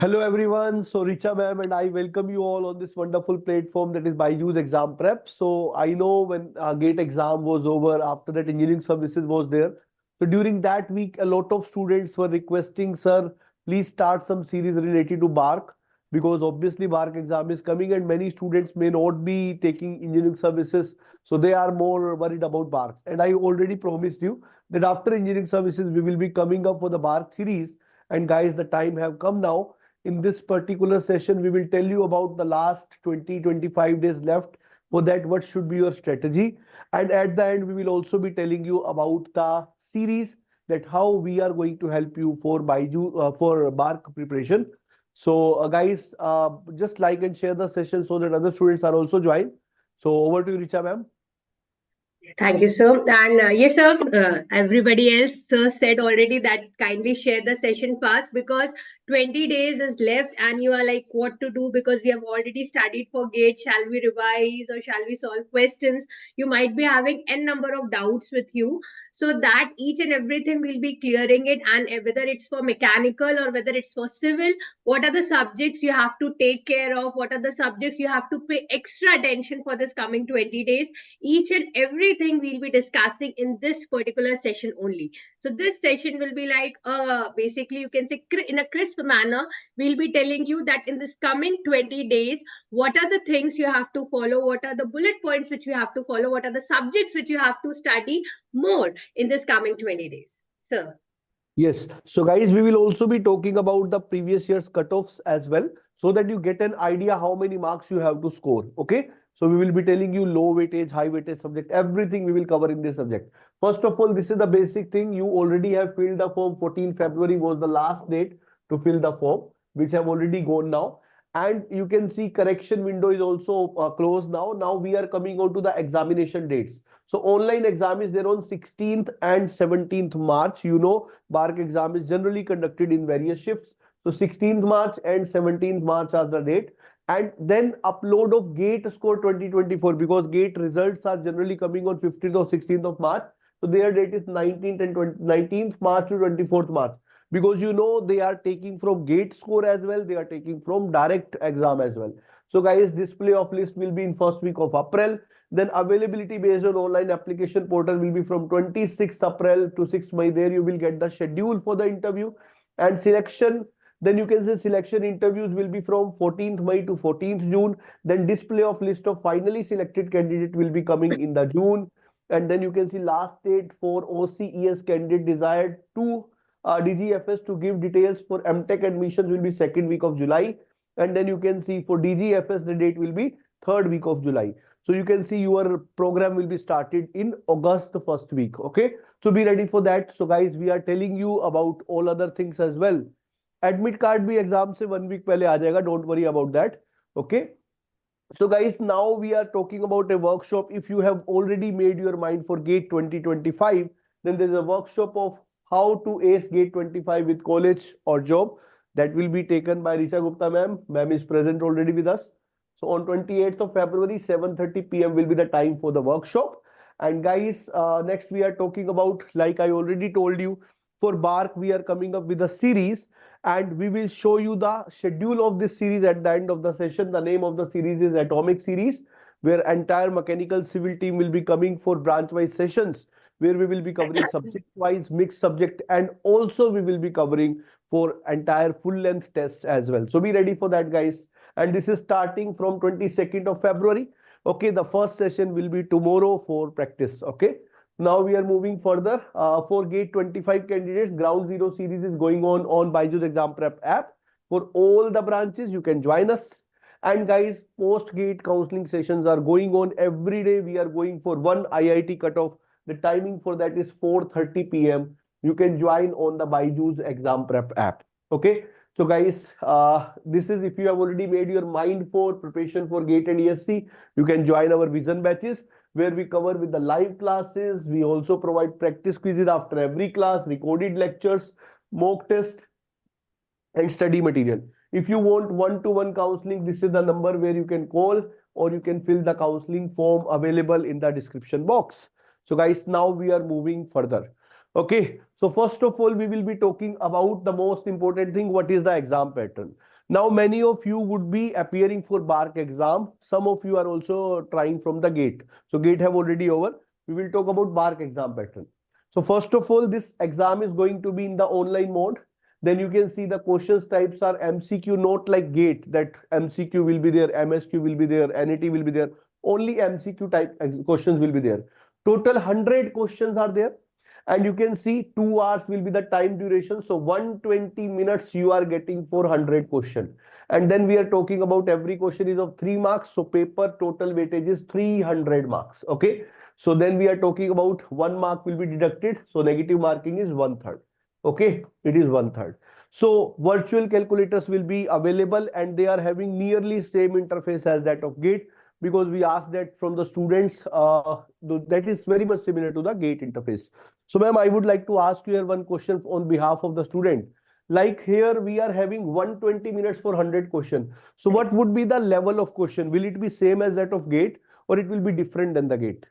Hello everyone. So Richa ma'am and I welcome you all on this wonderful platform that is BYJU'S exam prep. So I know when GATE exam was over, after that engineering services was there. So during that week, a lot of students were requesting, sir, please start some series related to BARC because obviously BARC exam is coming and many students may not be taking engineering services. So they are more worried about BARC. And I already promised you that after engineering services, we will be coming up for the BARC series. And guys, the time have come now. In this particular session, we will tell you about the last 20-25 days left. For that, what should be your strategy? And at the end, we will also be telling you about the series, that how we are going to help you for for BARC preparation. So guys, just like and share the session so that other students are also joined. So over to you, Richa ma'am. Thank you, sir. And yes, sir, everybody else, sir, said already that kindly share the session fast because 20 days is left and you are like, what to do because we have already studied for GATE. Shall we revise or shall we solve questions? You might be having n number of doubts with you. So that each and everything will be clearing it. And whether it's for mechanical or whether it's for civil, what are the subjects you have to take care of? What are the subjects you have to pay extra attention for this coming 20 days? Each and everything we'll be discussing in this particular session only. So this session will be like basically you can say in a crisp manner we'll be telling you that in this coming 20 days what are the things you have to follow, what are the bullet points which you have to follow, what are the subjects which you have to study more in this coming 20 days. Sir. Yes. So guys, we will also be talking about the previous year's cutoffs as well, so that you get an idea how many marks you have to score. Okay. So we will be telling you low weightage, high weightage subject, everything we will cover in this subject. First of all, this is the basic thing. You already have filled the form. 14 February was the last date to fill the form, which have already gone now. And you can see correction window is also closed now. Now we are coming on to the examination dates. So online exam is there on 16th and 17th March. You know, BARC exam is generally conducted in various shifts. So 16th March and 17th March are the date. And then upload of GATE score 2024 because GATE results are generally coming on 15th or 16th of March. So their date is 19th and 19th March to 24th March. Because you know they are taking from GATE score as well. They are taking from direct exam as well. So guys, display of list will be in first week of April. Then availability based on online application portal will be from 26th April to 6th May. There you will get the schedule for the interview and selection. Then you can say selection interviews will be from 14th May to 14th June. Then display of list of finally selected candidate will be coming in the June. And then you can see last date for OCES candidate desired to DGFS to give details for MTech admissions will be second week of July. And then you can see for DGFS the date will be third week of July. So you can see your program will be started in August the first week. Okay. So be ready for that. So guys, we are telling you about all other things as well. Admit card bhi exam se 1 week pehle aa jayega. Don't worry about that. Okay. So guys, now we are talking about a workshop. If you have already made your mind for GATE 2025, then there's a workshop of how to ace GATE 25 with college or job that will be taken by Richa Gupta ma'am. Ma'am is present already with us. So on 28th of February, 7:30 p.m. will be the time for the workshop. And guys, next we are talking about, like I already told you, for BARC, we are coming up with a series and we will show you the schedule of this series at the end of the session. The name of the series is Atomic Series, where entire mechanical civil team will be coming for branch-wise sessions, where we will be covering subject-wise, mixed subject, and also we will be covering for entire full-length tests as well. So be ready for that, guys. And this is starting from 22nd of February. Okay, the first session will be tomorrow for practice. Okay. Now we are moving further. For GATE 25 candidates, Ground Zero series is going on BYJU'S Exam Prep app. For all the branches, you can join us. And guys, post-GATE counseling sessions are going on every day. We are going for one IIT cutoff. The timing for that is 4:30 p.m. You can join on the BYJU'S Exam Prep app. Okay. So guys, this is if you have already made your mind for preparation for GATE and ESC, you can join our vision batches, where we cover with the live classes. We also provide practice quizzes after every class, recorded lectures, mock test, and study material. If you want one-to-one counseling, this is the number where you can call, or you can fill the counseling form available in the description box. So guys, now we are moving further. Okay, so first of all, we will be talking about the most important thing, what is the exam pattern. Now, many of you would be appearing for BARC exam. Some of you are also trying from the GATE. So GATE have already over. We will talk about BARC exam pattern. So first of all, this exam is going to be in the online mode. Then you can see the questions types are MCQ, not like GATE, that MCQ will be there, MSQ will be there, NAT will be there. Only MCQ type questions will be there. Total 100 questions are there. And you can see 2 hours will be the time duration. So 120 minutes you are getting for 100 question. And then we are talking about every question is of 3 marks. So paper total weightage is 300 marks. Okay. So then we are talking about 1 mark will be deducted. So negative marking is 1/3. Okay. It is 1/3. So virtual calculators will be available and they are having nearly same interface as that of GATE, because we asked that from the students, that is very much similar to the GATE interface. So ma'am, I would like to ask you here one question on behalf of the student. Like here we are having 120 minutes for 100 question. So what would be the level of question? Will it be same as that of GATE or it will be different than the GATE?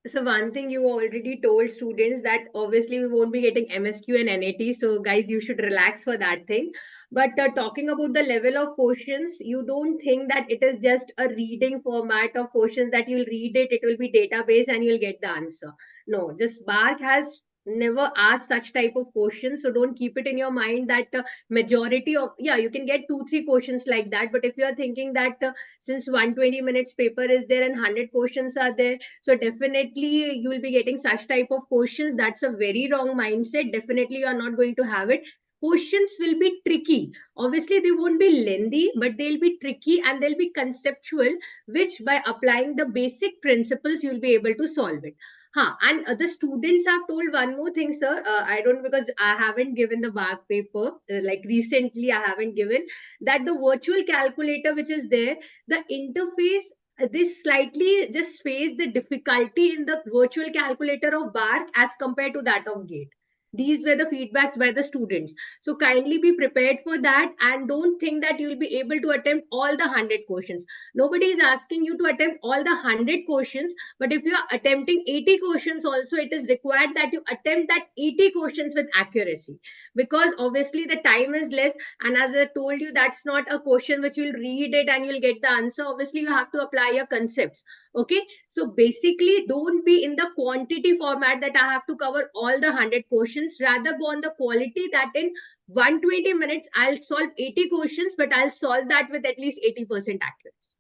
So one thing you already told students that obviously we won't be getting MSQ and NAT. So guys, you should relax for that thing. But talking about the level of questions, you don't think that it is just a reading format of questions that you'll read it, it will be database and you'll get the answer. No, just BARC has never asked such type of questions. So don't keep it in your mind that majority of, yeah, you can get 2-3 questions like that. But if you are thinking that since 120 minutes paper is there and 100 questions are there, so definitely you will be getting such type of questions. That's a very wrong mindset. Definitely you are not going to have it. Questions will be tricky. Obviously, they won't be lengthy, but they'll be tricky and they'll be conceptual, which by applying the basic principles, you'll be able to solve it. Huh. And the students have told one more thing, sir. I don't, because I haven't given the BARC paper, like recently I haven't given, that the virtual calculator which is there, the interface, this slightly just face the difficulty in the virtual calculator of BARC as compared to that of GATE. These were the feedbacks by the students. So kindly be prepared for that and don't think that you will be able to attempt all the 100 questions. Nobody is asking you to attempt all the 100 questions, but if you are attempting 80 questions also, it is required that you attempt that 80 questions with accuracy, because obviously the time is less. And as I told you, that's not a question which you'll read it and you'll get the answer. Obviously, you have to apply your concepts. Okay. So basically, don't be in the quantity format that I have to cover all the 100 questions. Rather go on the quality that in 120 minutes, I'll solve 80 questions, but I'll solve that with at least 80% accuracy.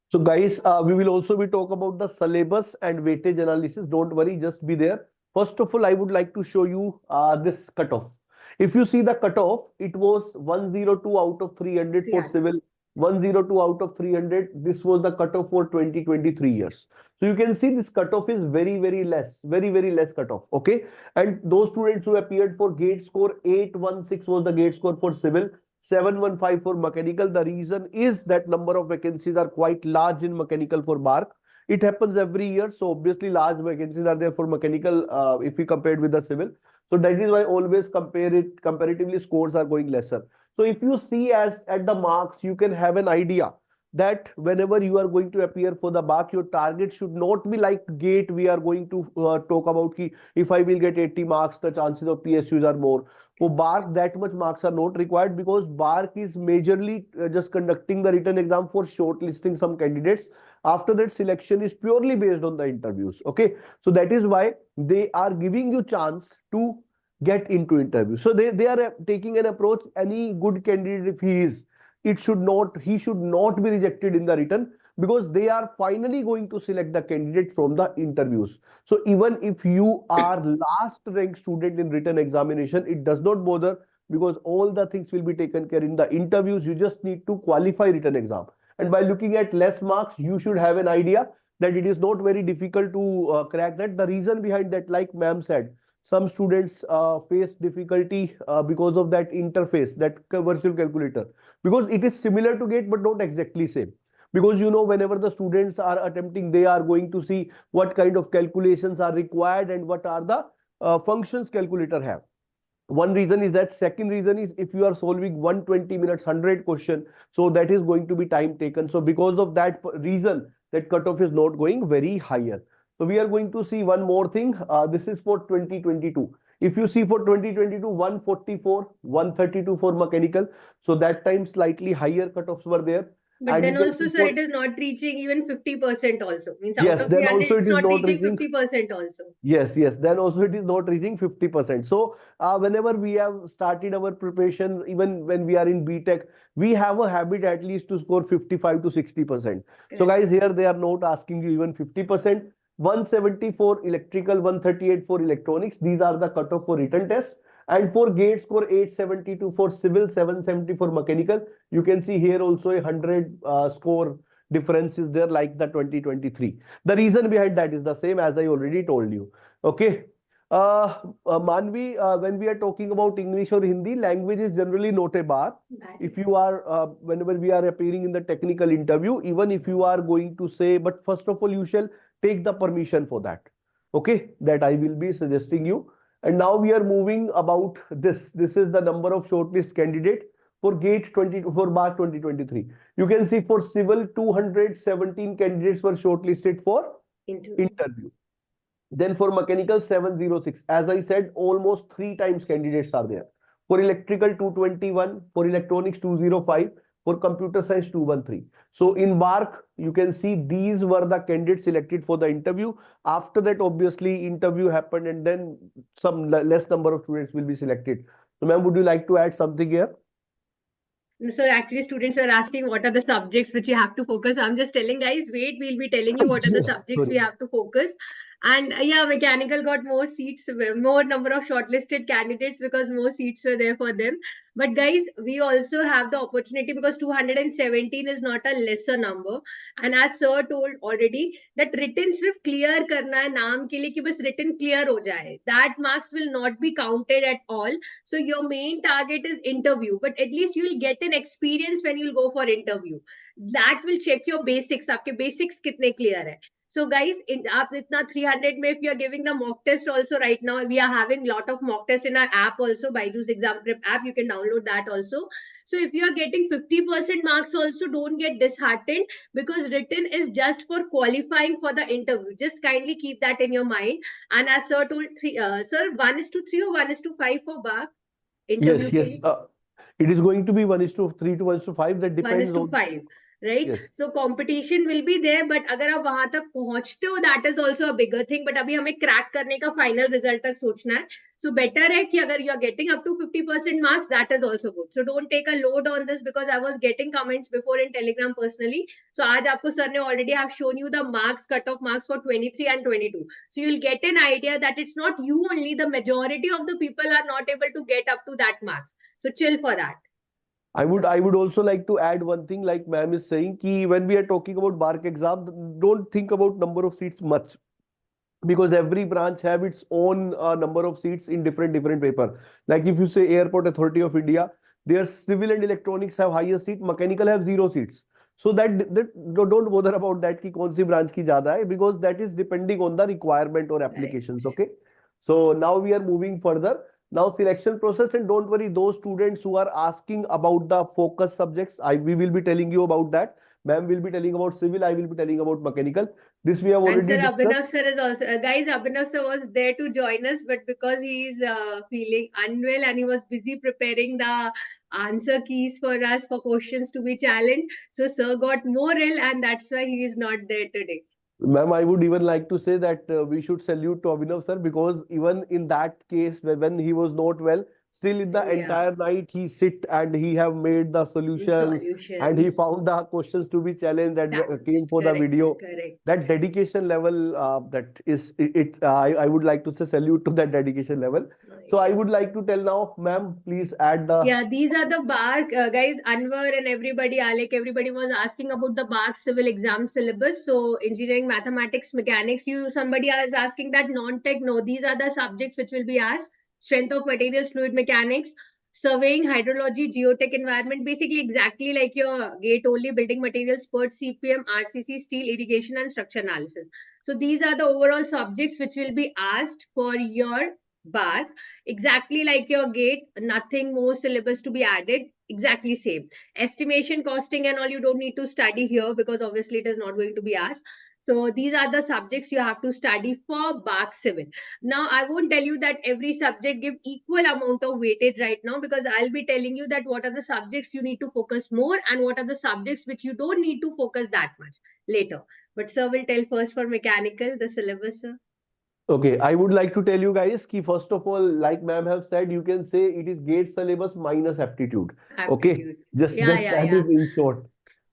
So guys, we will also be talk about the syllabus and weightage analysis. Don't worry, just be there. First of all, I would like to show you this cutoff. If you see the cutoff, it was 102 out of 300 for civil, 102 out of 300. This was the cutoff for 2023 years. So you can see this cutoff is very, very less, very less cutoff. Okay. And those students who appeared for GATE score, 816 was the GATE score for civil, 715 for mechanical. The reason is that number of vacancies are quite large in mechanical for BARC. It happens every year. So obviously large vacancies are there for mechanical if we compare with the civil. So that is why always comparatively scores are going lesser. So if you see as at the marks, you can have an idea that whenever you are going to appear for the BARC, your target should not be like GATE. We are going to talk about ki if I will get 80 marks, the chances of PSUs are more. For BARC, that much marks are not required, because BARC is majorly just conducting the written exam for shortlisting some candidates. After that, selection is purely based on the interviews. Okay, so that is why they are giving you chance to get into interview. So they are taking an approach. Any good candidate, if he is, he should not be rejected in the written, because they are finally going to select the candidate from the interviews. So even if you are last ranked student in written examination, it does not bother, because all the things will be taken care in the interviews. You just need to qualify written exam. And by looking at less marks, you should have an idea that it is not very difficult to crack that. The reason behind that, like ma'am said, some students face difficulty because of that interface, that virtual calculator, because it is similar to GATE but not exactly same. Because whenever the students are attempting, they are going to see what kind of calculations are required and what are the functions calculator have. One reason is that. Second reason is, if you are solving 120 minutes 100 question, so that is going to be time taken. So because of that reason, that cutoff is not going very higher. So we are going to see one more thing. This is for 2022. If you see for 2022, 144, 132 for mechanical. So that time slightly higher cutoffs were there. But And you then can also, see sir, for, it is not reaching even 50% also. Means out yes, of the then 100, also it it's is not not reaching reaching. 50% also. Yes, yes. Then also it is not reaching 50%. So whenever we have started our preparation, even when we are in BTech, we have a habit at least to score 55 to 60%. So Correct. guys, here they are not asking you even 50%. 170 for electrical, 138 for electronics. These are the cutoff for written test. And for gate score, 872 for civil, 770 for mechanical. You can see here also a 100 score difference is there like the 2023. The reason behind that is the same as I already told you. Okay. Manvi, when we are talking about English or Hindi, language is generally not a bar. If you are, whenever we are appearing in the technical interview, even if you are going to say, but first of all, you shall take the permission for that. Okay, that I will be suggesting you. And now we are moving about this. This is the number of shortlist candidate for GATE 20 for BARC 2023. You can see for civil 217 candidates were shortlisted for interview. Then for mechanical 706. As I said, almost three times candidates are there. For electrical 221, for electronics 205, for computer science 213. So in BARC, you can see these were the candidates selected for the interview. After that, obviously, interview happened and then some less number of students will be selected. So ma'am, would you like to add something here? So actually, students were asking what are the subjects which you have to focus. I'm just telling guys, wait, we'll be telling you what are the subjects Sorry. we have to focus. And yeah, mechanical got more seats, more number of shortlisted candidates because more seats were there for them. But guys, we also have the opportunity because 217 is not a lesser number. And as sir told already, that written सिर्फ clear करना है नाम के लिए कि बस written clear हो जाए. That marks will not be counted at all. So your main target is interview, but at least you will get an experience when you'll go for interview. That will check your basics. आपके basics कितने clear है. So guys, आप इतना 300 में if you are giving the mock test also right now, we are having lot of mock tests in our app also, Byju's exam prep app. You can download that also. So if you are getting 50% marks also, don't get disheartened because written is just for qualifying for the interview. Just kindly keep that in your mind. And as sir told, sir, 1:3 or 1:5 for BARC interview Yes, के yes. लिए? It is going to be 1:3 to 1:5. That one is depends to on. Five right Yes. So competition will be there but अगर आप वहां तक पहुंचते हो that is also a bigger thing but अभी हमें क्रैक करने का फाइनल रिजल्ट तक सोचना है सो बेटर है कि अगर you are getting up to 50% marks that is also good so don't take a load on this because I was getting comments before in Telegram personally so आज आपको sir ने already have shown you the marks cut off marks for 23 and 22 so you'll get an idea that it's not you only the majority of the people are not able to get up to that marks so chill for that. I would also like to add one thing, like ma'am is saying, ki when we are talking about BARC exam, don't think about number of seats much because every branch have its own number of seats in different paper. Like if you say Airport Authority of India, their civil and electronics have higher seat, mechanical have zero seats. So that don't bother about that ki kaun si branch ki zyada hai because that is depending on the requirement or applications. Right. Okay. So now we are moving further. Now selection process, and don't worry, those students who are asking about the focus subjects, we will be telling you about that. Ma'am will be telling about civil, I will be telling about mechanical. This we have And already sir, discussed. Abhinav sir is also, guys, Abhinav sir was there to join us, but because he is feeling unwell and he was busy preparing the answer keys for us for questions to be challenged, so sir got more ill and that's why he is not there today. Ma'am, I would even like to say that we should salute to Abhinav sir because even in that case when he was not well, still in the Yeah, entire night he sit and he have made the solutions and he solutions, found the questions to be challenged and came challenged. for the Correct, video. correct. That dedication level, that is it. I would like to say salute to that dedication level. So I Yes. would like to tell now, ma'am, please add the. Yeah, these are the BARC guys. Anwar and everybody, Alec, everybody was asking about the BARC civil exam syllabus. So, engineering, mathematics, mechanics. Somebody is asking that non-tech. No, these are the subjects which will be asked: strength of materials, fluid mechanics, surveying, hydrology, geotech, environment. Basically, exactly like your gate only: building materials, PERT, CPM, RCC, steel, irrigation, and structure analysis. So, these are the overall subjects which will be asked for your BARC. Exactly like your gate, nothing more syllabus to be added, exactly same estimation, costing and all. You don't need to study here because obviously it is not going to be asked. So these are the subjects you have to study for BARC Civil. Now, I won't tell you that every subject give equal amount of weightage right now, because I'll be telling you that what are the subjects you need to focus more and what are the subjects which you don't need to focus that much later. But sir will tell first for mechanical, the syllabus, sir. Okay, I would like to tell you guys ki first of all, like ma'am have said, you can say it is GATE syllabus minus aptitude. Okay, Aptitude. just Yeah, that yeah. is in short.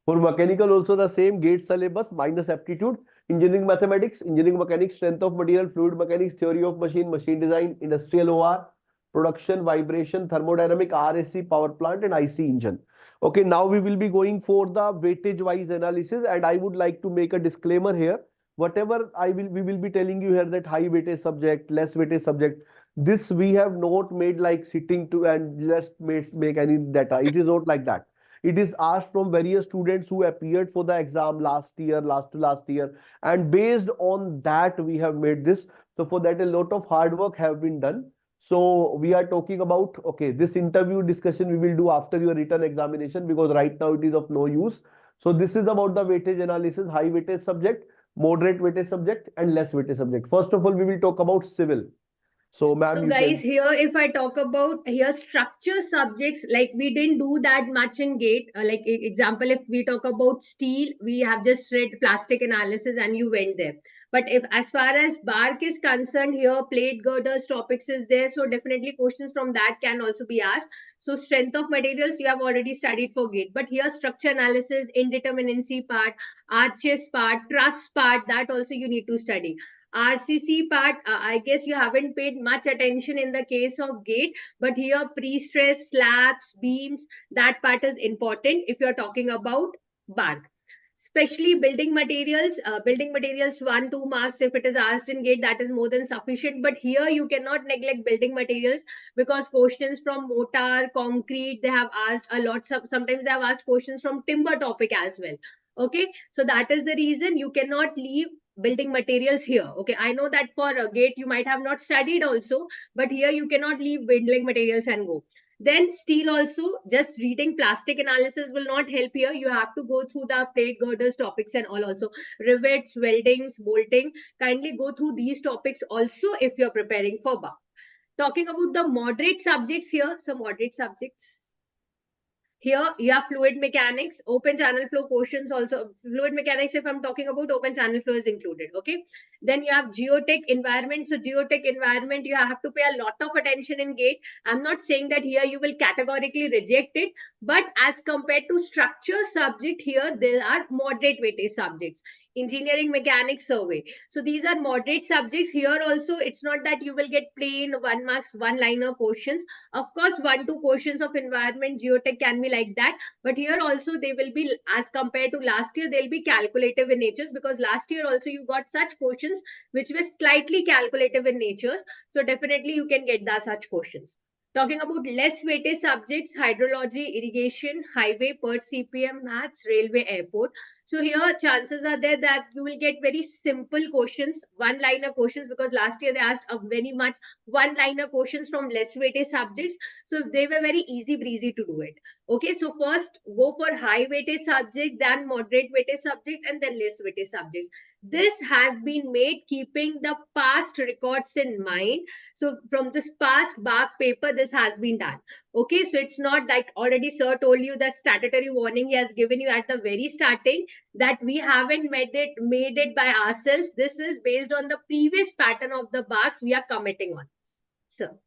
For mechanical also the same GATE syllabus minus aptitude, engineering mathematics, engineering mechanics, strength of material, fluid mechanics, theory of machine, machine design, industrial OR, production, vibration, thermodynamic, RAC, power plant, and IC engine. Okay, now we will be going for the weightage wise analysis, and I would like to make a disclaimer here. Whatever we will be telling you here, that high weightage subject, less weightage subject, this we have not made like sitting to and just make any data. It is not like that. It is asked from various students who appeared for the exam last year, last to last year, and based on that we have made this. So for that a lot of hard work have been done. So we are talking about, okay, this interview discussion we will do after your written examination, because right now it is of no use. So this is about the weightage analysis, high weightage subject, moderate weightage subject, and less weightage subject. First of all, we will talk about civil. So ma'am, So you guys, can. here if I talk about here structure subjects, like we didn't do that much in GATE. Like example, if we talk about steel, we have just read plastic analysis and you went there. But if as far as BARC is concerned, here plate girders topics is there. So definitely questions from that can also be asked. So strength of materials you have already studied for GATE. But here structure analysis, indeterminacy part, arches part, truss part, that also you need to study. RCC part, I guess you haven't paid much attention in the case of GATE, but here pre-stress, slabs, beams, that part is important if you're talking about BARC. Especially building materials 1-2 marks. If it is asked in GATE, that is more than sufficient. But here you cannot neglect building materials, because questions from mortar, concrete, they have asked a lot. Sometimes they have asked questions from timber topic as well. Okay, so that is the reason you cannot leave building materials here. Okay, I know that for a GATE you might have not studied also, but here you cannot leave building materials and go. Then steel also, just reading plastic analysis will not help here. You have to go through the plate girders topics and all also. Rivets, weldings, bolting. Kindly go through these topics also if you're preparing for BA. Talking about the moderate subjects here, some moderate subjects. Here you have fluid mechanics, open channel flow questions also. Fluid mechanics, if I'm talking about, open channel flow is included. Okay. Then you have geotech environment. So geotech environment, you have to pay a lot of attention in GATE. I'm not saying that here you will categorically reject it, but as compared to structure subject, here there are moderate weightage subjects. Engineering mechanics survey. So these are moderate subjects. Here also, it's not that you will get plain 1 marks, one-liner questions. Of course, 1-2 questions of environment, geotech can be like that. But here also they will be, as compared to last year, they'll be calculative in natures, because last year also you got such questions which were slightly calculative in natures. So definitely you can get the such questions. Talking about less weighted subjects, hydrology, irrigation, highway, PERT, CPM, maths, railway, airport. So here chances are there that you will get very simple questions, one-liner questions, because last year they asked a very much one-liner questions from less weighted subjects. So they were very easy breezy to do it. Okay, so first go for high weighted subject, then moderate weighted subjects, and then less weighted subjects. This has been made keeping the past records in mind. So from this past BARC paper, this has been done. Okay, so it's not like already sir told you that statutory warning he has given you at the very starting, that we haven't made it by ourselves. This is based on the previous pattern of the BARCs we are committing on this. So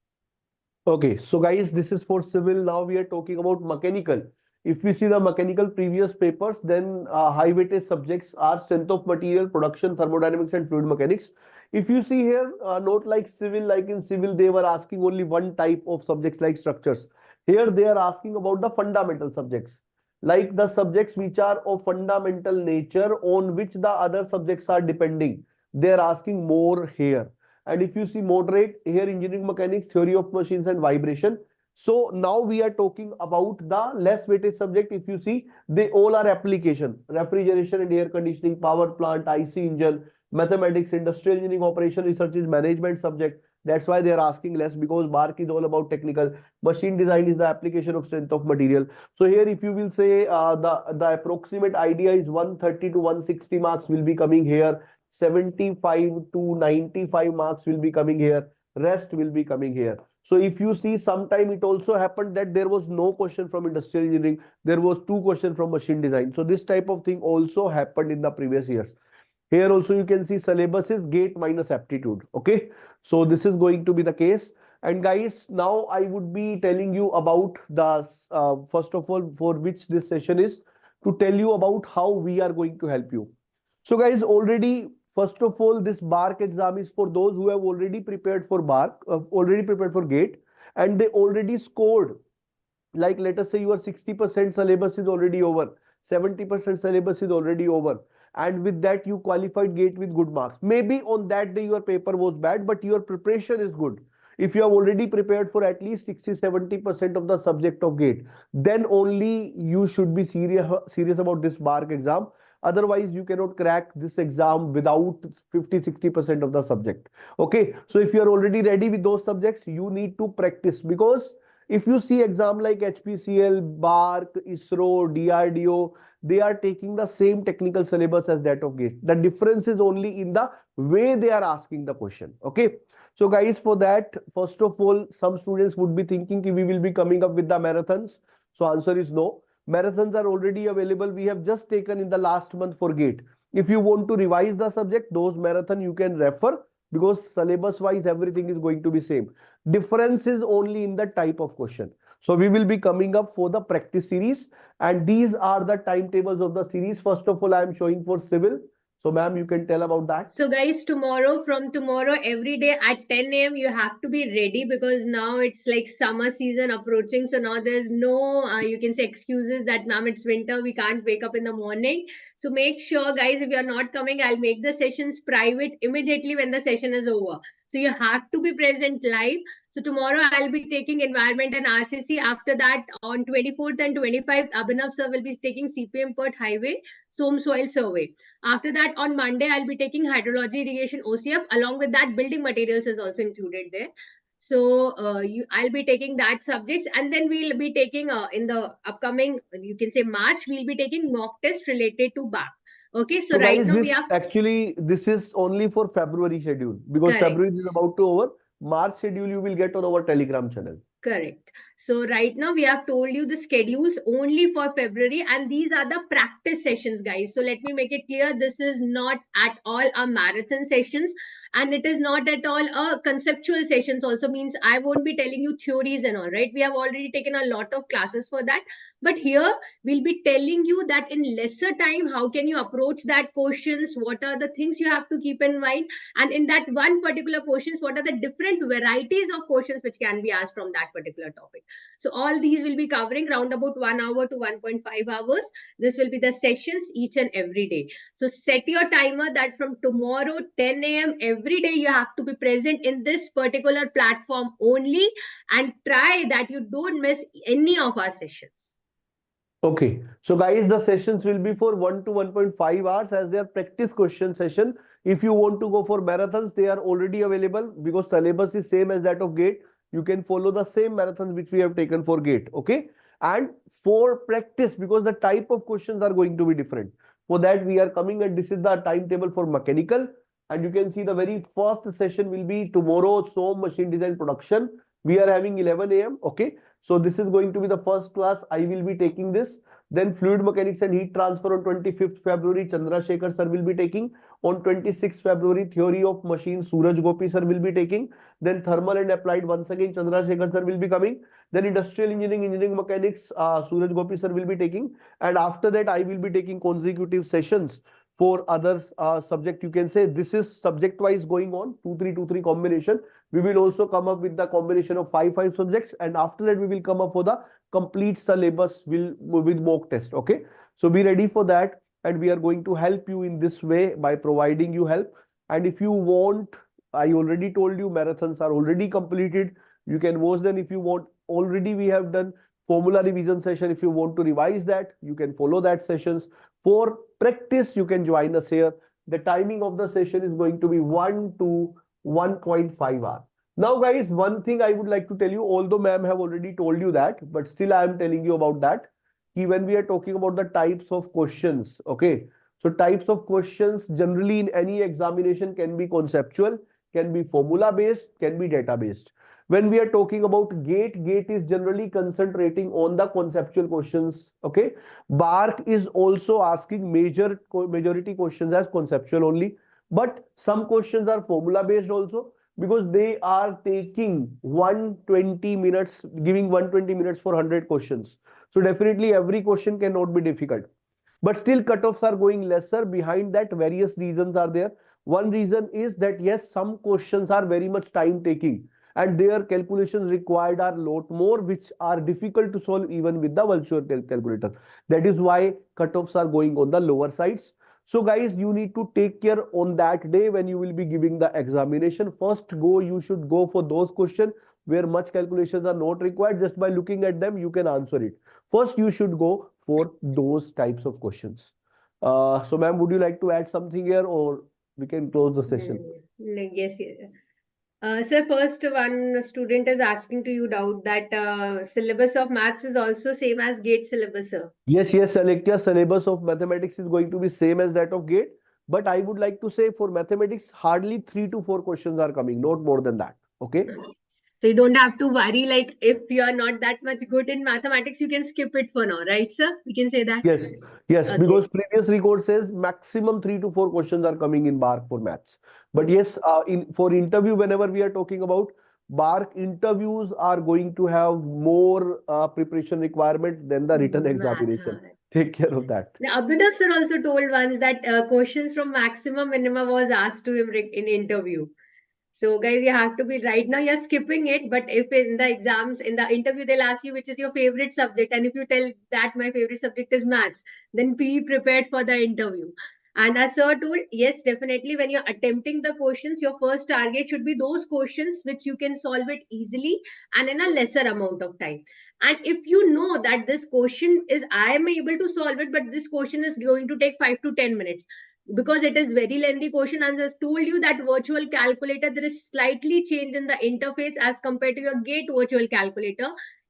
Okay, so guys, this is for civil. Now we are talking about mechanical. If we see the mechanical previous papers, then high weightage subjects are strength of material, production, thermodynamics, and fluid mechanics. If you see here, not like civil, like in civil, they were asking only one type of subjects like structures. Here they are asking about the fundamental subjects, like the subjects which are of fundamental nature on which the other subjects are depending. They are asking more here. And if you see moderate, here engineering mechanics, theory of machines, and vibration. So now we are talking about the less weighted subject. If you see, they all are application: refrigeration and air conditioning, power plant, IC engine, mathematics, industrial engineering, operation, research is management subject. That's why they are asking less, because BARC is all about technical. Machine design is the application of strength of material. So here, if you will say the approximate idea is 130 to 160 marks will be coming here. 75 to 95 marks will be coming here. Rest will be coming here. So if you see, sometime it also happened that there was no question from industrial engineering. There was 2 questions from machine design. So this type of thing also happened in the previous years. Here also you can see syllabus is gate minus aptitude. Okay. So this is going to be the case. And guys, now I would be telling you about the, first of all, for which this session is, to tell you about how we are going to help you. So guys, already, first of all, this BARC exam is for those who have already prepared for BARC, already prepared for GATE, and they already scored. Like, let us say your 60% syllabus is already over, 70% syllabus is already over, and with that you qualified GATE with good marks. Maybe on that day your paper was bad, but your preparation is good. If you have already prepared for at least 60-70% of the subject of GATE, then only you should be serious about this BARC exam. Otherwise, you cannot crack this exam without 50-60% of the subject. Okay, so if you are already ready with those subjects, you need to practice, because if you see exam like HPCL, BARC, ISRO, DRDO, they are taking the same technical syllabus as that of GATE. The difference is only in the way they are asking the question. Okay. So guys, for that, first of all, some students would be thinking we will be coming up with the marathons. So answer is no. Marathons are already available. We have just taken in the last month for GATE. If you want to revise the subject, those marathon you can refer, because syllabus wise everything is going to be same. Difference is only in the type of question. So we will be coming up for the practice series, and these are the timetables of the series. First of all, I am showing for civil. So ma'am, you can tell about that. So guys, from tomorrow, every day at 10 a.m. you have to be ready, because now it's like summer season approaching. So now there's no, you can say, excuses that ma'am, it's winter, we can't wake up in the morning. So make sure guys, if you're not coming, I'll make the sessions private immediately when the session is over. So you have to be present live. So tomorrow I'll be taking environment and RCC. After that, on 24th and 25th, Abhinav sir will be taking CPM Pert Highway, Som Soil Survey. After that, on Monday, I'll be taking hydrology, irrigation, OCF. Along with that, building materials is also included there. So I'll be taking that subjects, and then we'll be taking in the upcoming, you can say March, we'll be taking mock test related to BARC. Okay, so right guys, now we have actually, this is only for February schedule, because correct, February is about to over. March schedule you will get on our Telegram channel. Correct. So right now we have told you the schedules only for February, and these are the practice sessions, guys. So let me make it clear, this is not at all a marathon sessions, and it is not at all a conceptual sessions also, means I won't be telling you theories and all, right? We have already taken a lot of classes for that, but here we'll be telling you that in lesser time, how can you approach that questions, what are the things you have to keep in mind, and in that one particular questions, what are the different varieties of questions which can be asked from that particular topic. So all these will be covering round about 1 hour to 1.5 hours. This will be the sessions each and every day. So set your timer that from tomorrow 10 a.m. every day you have to be present in this particular platform only, and try that you don't miss any of our sessions. Okay, so guys, the sessions will be for 1 to 1.5 hours as their practice question session. If you want to go for marathons, they are already available, because syllabus is same as that of GATE. You can follow the same marathons which we have taken for GATE. Okay, and for practice, because the type of questions are going to be different, for that we are coming, and this is the timetable for mechanical. And you can see the very first session will be tomorrow, SOM machine design production. We are having 11 a.m. Okay, so this is going to be the first class. I will be taking this. Then fluid mechanics and heat transfer on 25th February, Chandrasekhar sir will be taking. On 26th February, theory of machines, Suraj Gopi sir will be taking. Then thermal and applied, once again Chandrasekhar sir will be coming. Then industrial engineering, engineering mechanics, Suraj Gopi sir will be taking. And after that, I will be taking consecutive sessions for others subject. You can say this is subject wise going on, 2-3-2-3 combination. We will also come up with the combination of 5 subjects, and after that we will come up for the complete syllabus with mock test. Okay, so be ready for that, and we are going to help you in this way by providing you help. And if you want, I already told you marathons are already completed. You can watch them if you want. Already we have done formula revision session. If you want to revise that, you can follow that sessions. For practice, you can join us here. The timing of the session is going to be 1 to 1.5 hours. Now, guys, one thing I would like to tell you, although ma'am have already told you that, but still I am telling you about that. When we are talking about the types of questions, okay? So types of questions generally in any examination can be conceptual, can be formula based, can be data based. When we are talking about gate is generally concentrating on the conceptual questions, okay? BARC is also asking majority questions as conceptual only, but some questions are formula based also, because they are taking 120 minutes, giving 120 minutes for 100 questions. So definitely every question cannot be difficult. But still cutoffs are going lesser. Behind that, various reasons are there. One reason is that yes, some questions are very much time taking and their calculations required are lot more, which are difficult to solve even with the virtual calculator. That is why cutoffs are going on the lower sides. So guys, you need to take care on that day when you will be giving the examination. First go, you should go for those questions where much calculations are not required. Just by looking at them, you can answer it. First, you should go for those types of questions. So ma'am, would you like to add something here or we can close the session? Yes, yes. Sir, first one student is asking to you doubt that syllabus of maths is also same as GATE syllabus, sir. Yes, yes, Alekya, syllabus of mathematics is going to be same as that of GATE. But I would like to say for mathematics, hardly 3 to 4 questions are coming, not more than that. Okay. So you don't have to worry, like if you are not that much good in mathematics, you can skip it for now, right, sir? We can say that. Yes, yes, Okay. because previous record says maximum 3 to 4 questions are coming in BARC for maths. But yes, in for interview, whenever we are talking about BARC interviews are going to have more preparation requirement than the written Math. examination. Take care of that. Now, Abhinav sir also told once that questions from maxima minima was asked to him in interview. So guys, you have to be right now. You're skipping it, but if in the exams, in the interview, they'll ask you which is your favorite subject, and if you tell that my favorite subject is maths, then be prepared for the interview. And as sir told, yes, definitely, when you're attempting the questions, your first target should be those questions which you can solve it easily and in a lesser amount of time. And if you know that this question is, I am able to solve it, but this question is going to take 5 to 10 minutes because it is very lengthy question, and as told you that virtual calculator, there is slightly change in the interface as compared to your gate virtual calculator.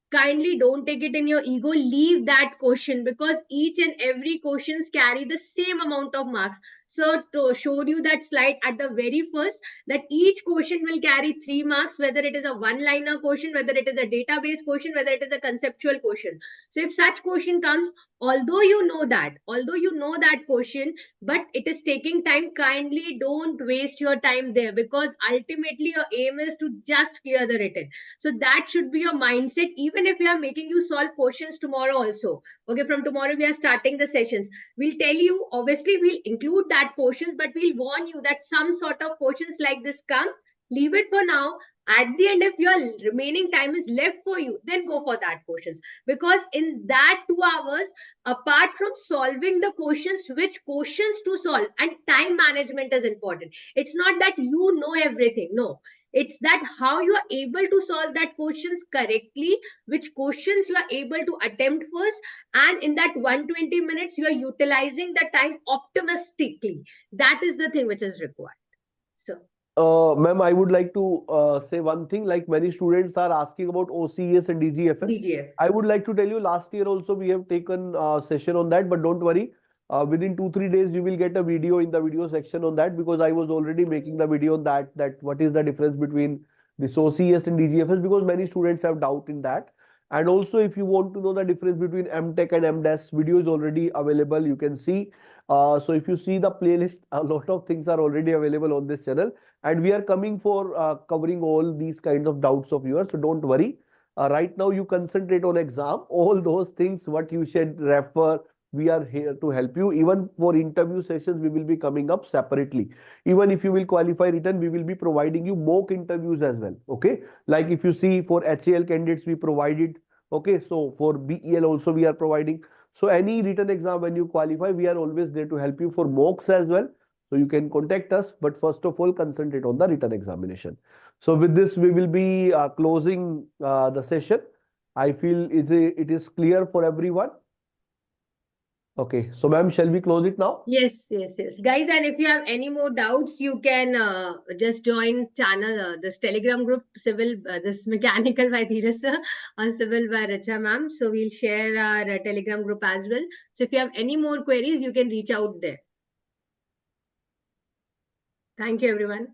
Kindly don't take it in your ego, leave that question, because each and every questions carry the same amount of marks. So to showed you that slide at the very first, that each question will carry 3 marks, whether it is a one liner question, whether it is a database question, whether it is a conceptual question. So if such question comes, although you know that question, but it is taking time, kindly don't waste your time there, because ultimately your aim is to just clear the written. So that should be your mindset, even if we are making you solve questions tomorrow also. Okay, from tomorrow we are starting the sessions. We'll tell you, obviously we'll include that portions, but we'll warn you that some sort of questions like this come, leave it for now. At the end, if your remaining time is left for you, then go for that questions, because in that 2 hours, apart from solving the questions, which questions to solve, and time management is important. It's not that you know everything, no, it's that how you are able to solve that questions correctly, which questions you are able to attempt first, and in that 120 minutes you are utilizing the time optimistically. That is the thing which is required. So Ma'am, I would like to say one thing. Like many students are asking about OCES and DGFS. DGF. I would like to tell you last year also we have taken a session on that, but don't worry. Within 2 3 days you will get a video in the video section on that, because I was already making the video on that what is the difference between this OCES and DGFS, because many students have doubt in that. And also if you want to know the difference between MTech and MDes, video is already available. You can see. So if you see the playlist, a lot of things are already available on this channel, and we are coming for covering all these kinds of doubts of yours, so don't worry. Right now you concentrate on exam, all those things what you should refer, we are here to help you. Even for interview sessions we will be coming up separately. Even if you will qualify written, we will be providing you mock interviews as well. Okay, like if you see for HAL candidates we provided. Okay, so for BEL also we are providing. So any written exam when you qualify, we are always there to help you for mocks as well. So you can contact us, but first of all, concentrate on the written examination. So with this, we will be closing the session. I feel it is clear for everyone. Okay, so ma'am, shall we close it now? Yes, guys. And if you have any more doubts, you can just join channel this Telegram group, civil this mechanical by Dheeraj sir or civil by Richa ma'am. So we'll share our Telegram group as well. So if you have any more queries, you can reach out there. Thank you, everyone.